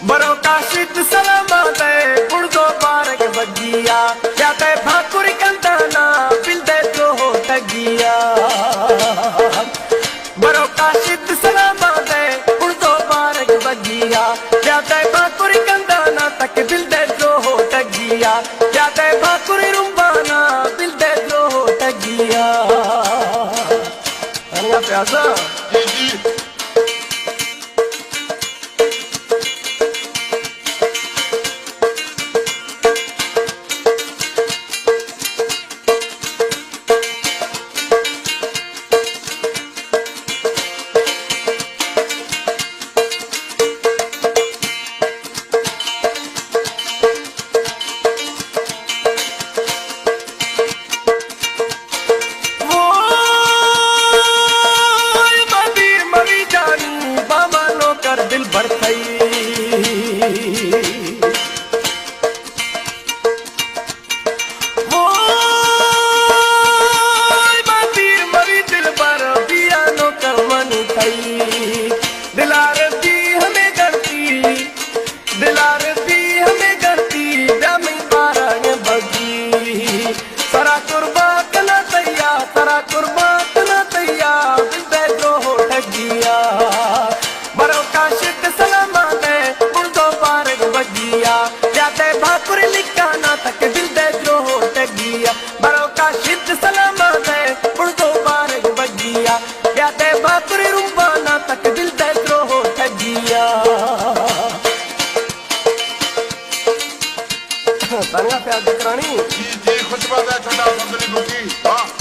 बरो काशिद सलामत बुड़दो पारक बगिया क्या ते भाकुरी कंदाना बिल्दे जो हो तगिया बरो काशिद सलामत बुड़दो पारक बगिया क्या ते भाकुरी कंदाना तक बिल्दे जो हो तगिया क्या ते भाकुरी रुंबाना बिल्दे जो हो तगिया अरे प्यासा जी जी दिल भर वो बाती मरी दिल भर बिया नो करवनी थई दिलार दी हमें गलती दिलार दी हमें गलती दमी पारंग बगी सरा कुर्बात न तैया सरा कुर्बात न तैया दिल दे जो हो ठगिया बरो काशिद सलामत बुड़दो पारक बगिया जाते भाकुर लिखाना तक दिल दे जो हो टगिया बरो काशिद सलामत बुड़दो पारक बगिया जाते भाकुर रुंबाना तक दिल दे जो हो टगिया तंगा प्यार दिकरानी जी खुश बात है छोटा संदली बुकी वाह